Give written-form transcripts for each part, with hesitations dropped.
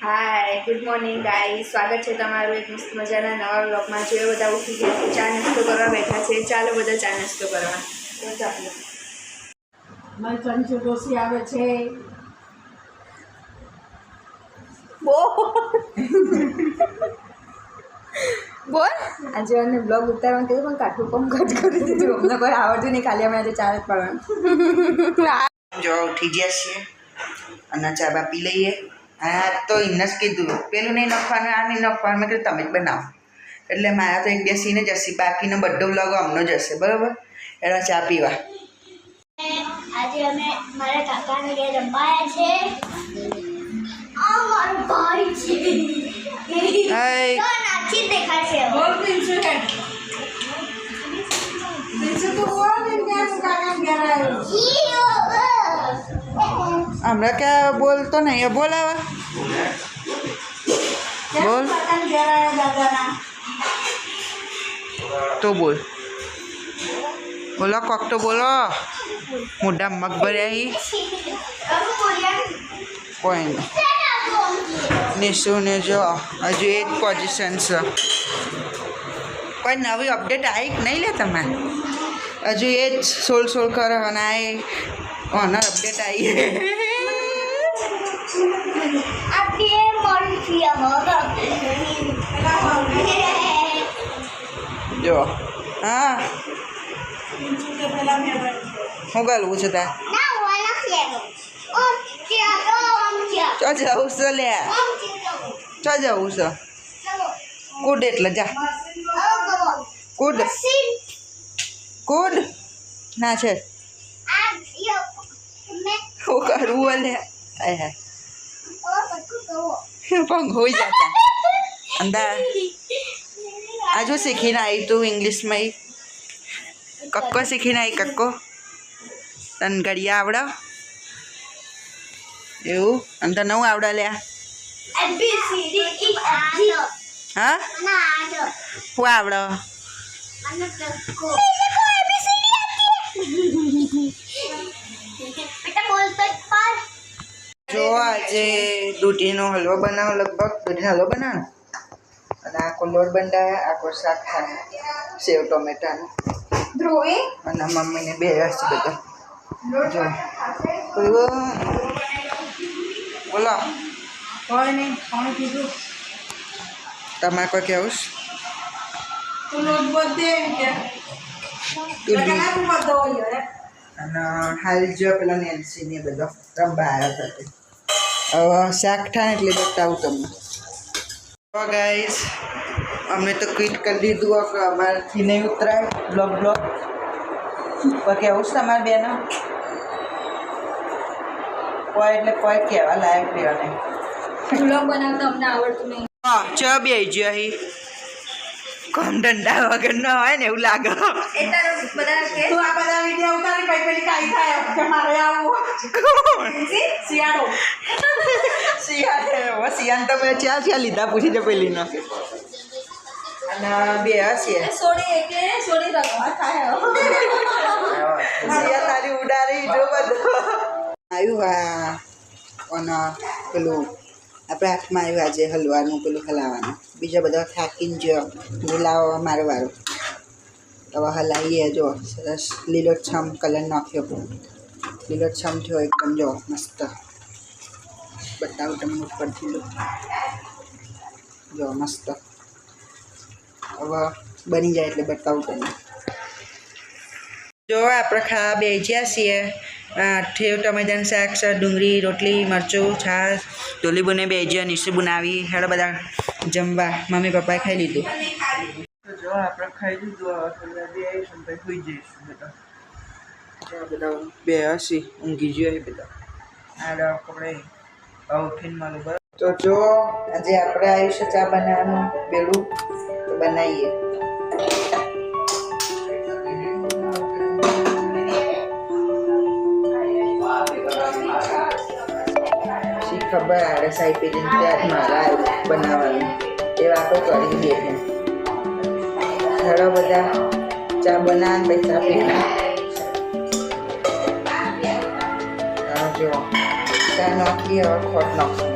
હાય, good morning guys. સ્વાગત છે તમારું એક મસ્ત મજાના નવા વ્લોગમાં. જે બધા ઉઠી ગયા છે, ચા નાસ્તો કરવા બેઠા છે. ચાલો બધા ચા નાસ્તો કરવા. મારી ચમચી ડોસી આવે છે. બોલ. આજે મને બ્લોગ ઉતારવાનું કીધું પણ કાઠું કોમ કટ કરી દીધું. અમને કોઈ આવડતું નહીં, ખાલી અમે આજે ચા જ પાડવાનું. જો ઉઠી ગયા છીએ અને ચા બા પી લઈએ. હા તો એમને જ કીધું પેલું નહીં નખવાનું, આ નહીં નખવાનું. મેં કીધું તમે જ બનાવો. એટલે મારા તો એક બે સીને જશે, બાકીનો બધો વ્લોગ અમનો જશે, બરાબર. એટલે ચા પીવા આજે અમે મારા કાકાને ઘરે રમાયા છે. આ મારો ભાઈ છે. હાય. તો નાચી દેખાડશે. બોલ પ્રિન્સુ હેડ. પ્રિન્સુ તો બોલ ને ક્યાં કાકા ઘેર આવ્યો. હમણાં ક્યાં બોલતો નહીં, બોલાવે બોલ કાકા ઘેર આવ્યો દાદાના. તો બોલ બોલો કોક તો બોલો. મોઢા મગ ભર્યા કોઈ નહીં. નિશુને જો હજુ એ જ પોઝિશન છે. કોઈ નવી અપડેટ આવી કે નહીં લે તમે? હજુ એ જ સોલ કરે અને આ ઓનર અપડેટ આવી. આપી મોરી ફિયા જો હા પ્રિન્સુ કે પેલા મેં શું કરવું છે તાર? ના વાલા ફિયા ચો જવું છે લે, ચો જવું છે? કૂદ એટલે જા કૂદ કૂદ ના છે શું કરવું લે? હા પણ હોઈ જતા અંદા આજુ શીખીને આવી તું ઇંગ્લિશમાં. કક્કો શીખીને આવી. કક્કો તને ઘડિયા આવડે એવું? અને તને હું આવડે લ્યા? હા હું આવડે? જો આજે દૂધીનો હલવો બનાવો. લગભગ દૂધીનો હલવો બનાવો અને આખો લોટ બંધાય, આખો શાક થાય, સેવ ટોમેટાનો. અને મમ્મીને બે હશે બધા. જો બોલો કોઈ નહીં. કોણ કીધું તમારે કોઈ કેવું છે? તું લોટ બધે કે દૂધી લગન બધો હોય રે. અને હાલ જો પેલા નેન્સીને બધો રમવા આવ્યા હતા. હવે શાક થાય એટલે બતાવું તમને. ગાઈસ અમને તો ક્વિટ કરી દીધું કે અમારાથી નહીં ઉતરાય બ્લોગ. કોઈ કેવું છે તમારે બેનો? કોઈ એટલે કોઈ કહેવા લાયક રહ્યો નહીં. બ્લોગ બનાવતા અમને આવડતું નહીં. હા ચ બે ગયો અહીં કોમ ધંધા વગર ન હોય ને એવું લાગે. એ તારો બધા કે તું આ બધા વિડીયો ઉતારી પછી પેલી કાઈ થાય કે મારે આવું શિયાળો. શિયાળ તો મેં ચાર લીધા પૂછી દે પેલીનો. અને બે હશે સોડી કે સોડી રખવા થાય. શિયાળ તારી ઉડાડી જો બધું આવ્યું. આ અને પેલું આપણે હાથમાં આવ્યું આજે હલવાનું પેલું હલાવવાનું. બીજા બધા થાકીને જો ગુલાવો મારવાળો. હવે હલાવીએ. જો સરસ લીલોછમ કલર નાખ્યો. લીલોછમ થયો એકદમ. જો મસ્ત બતાવું તમને ઉપરથી લો. જો મસ્ત. હવે બની જાય એટલે બતાવું તમને. જો આપણે ખાવા બેસ્યા છીએ. ઠેવ ટમેટાનું શાક છે, ડુંગળી, રોટલી, મરચું, છાશ. ધોલીબુને બેસ્યા, નિશુ બનાવી. હેડો બધા જમવા. મમ્મી પપ્પાએ ખાઈ લીધું. જો આપણે ખાઈ લીધું. હવે થોડી બે આવીશું પછી સુઈ જઈશું બધા. બધા બે હસી ઊંઘી જોઈએ બધા. આ કપડે ઉઠીને મારું બરાબર. તો જો આજે આપણે આવ્યું છે ચા બનાવવાનું પેલું તો બનાવીએ. ખબર આડે સાઈ પેલીને ત્યાં મારા આવ્યું બનાવવાનું. એ વાતો કરી બેઠે. ઘણા બધા ચા બનાવીને પછી ચા પીને જો ચા નાખી હવે ખોટ નાખશું.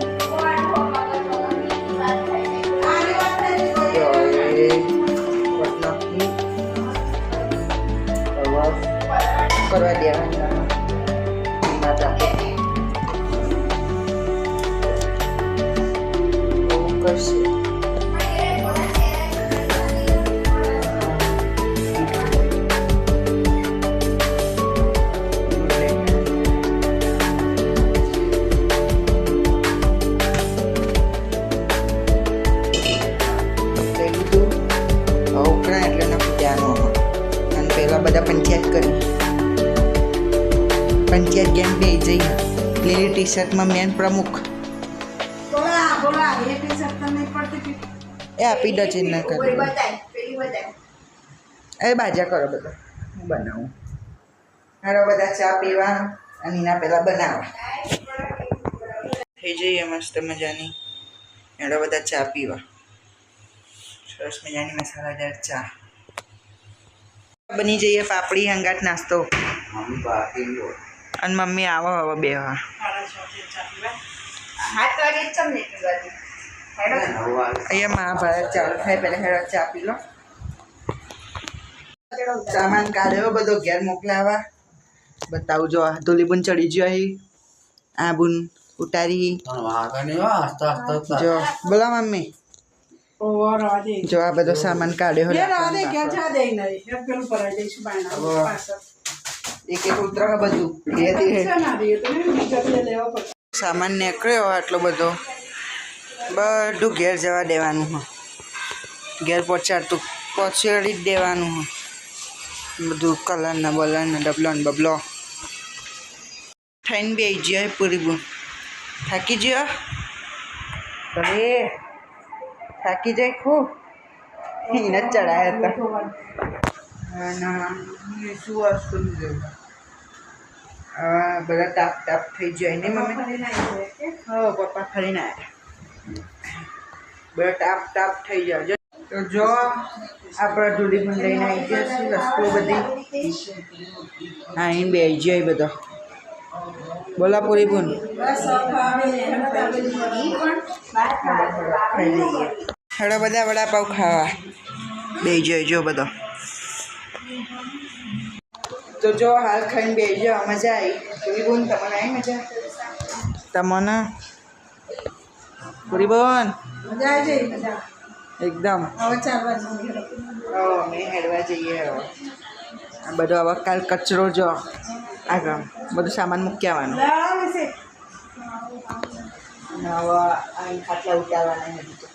છે ઉકળા એટલે નથી ત્યાંનું અને પહેલાં બધા પંચાયત કરી પંચાયત ગેમ બે જઈ લીલી ટી શર્ટમાં મેન પ્રમુખ બોલા એ ટી-શર્ટ તો નહીં પડતી એ આપી દો ચિહ્ન કોઈ કરી બતાય પેલી બતાય એ બાજા કરો બધા હું બનાવું હારો બધા ચા પીવા અને એના પહેલાં બનાવવા થઈ જઈએ મસ્ત મજાની હારો બધા ચા પીવા સરસ મજાની મસાલાદાર ચા બની જઈએ પાપડી હંગાટ નાસ્તો અને મમ્મી આવો હવે બેવા 7 વાગે જ ચમ નીકળવાથી અહીંયા મહાભારત ચાલુ થાય પહેલાં હેરો ચા પી લો સામાન કાઢ્યો બધો ઘેર મોકલાવા બતાવું જો ધૂલીબુન ચડી ગયો અહીં આ બુન ઉતારી જો બોલો મમ્મી જો આ બધો સામાન કાઢ્યો પેલું ભરાઈ દઈશું બાયણા પાછળ એક એક ઉતરો બધું ધીરે ધીરે સામાન નીકળ્યો આટલો બધો બધું ઘેર જવા દેવાનું હ ઘેર પહોંચાડી જ દેવાનું હ બધું કલરના બલરને ડબલો ને બબલો થઈને બે ગયો પૂરી બુન થાકી ગયો અરે થાકી જાય ખૂબ એને જ ચડાયા હતા શું વસ્તુ બધા તાપ તાપ થઈ જાય ને મમ્મી હો પપ્પા ફરીને આવ્યા બધા તાપ તાપ થઈ જાય તો જો આપણે ધૂળી પણ લઈને આવી ગયા છીએ વસ્તુઓ બધી આવીને બે જાય બધો બોલા પૂરી બુન હેડો બધા વડાપાવ ખાવા બે જો બધો તો જો હાલ ખાઈને બે જો મજા આવી પૂરી બોન તમને આવી મજા તમને પૂરી બોન મજા આવી જાય મજા એકદમ હવે ચાલવા મેં હેડવા જઈએ હવે આ બધો હવે કાલ કચરો જો આગળ બધું સામાન મૂકી આવવાનું અને હવે અહીં ખાટલા ઉતારવાના હજી તો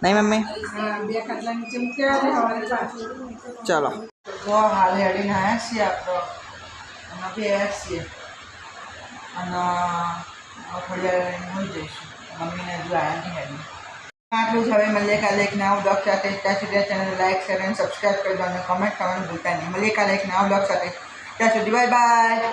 નહીં મમ્મી બે ખાટલા નીચે મૂક્યા છે સવારે પાછું ચલો તો હાલ હેડીને આવ્યા છીએ આપણે અને બે છીએ અને થોડી વાર હોઈ જઈશું મમ્મીને હજુ આવ્યા નહીં હેડી આટલું જ હવે મળીએ કાલે એક નવા બ્લોગ સાથે ત્યાં સુધી ચેનલ લાઈક શેર અને સબસ્ક્રાઈબ કરી દો અને કમેન્ટ કરવાનું ભૂલતા નહીં મળીએ કાલે એક નવા બ્લોગ સાથે ત્યાં સુધી બાય બાય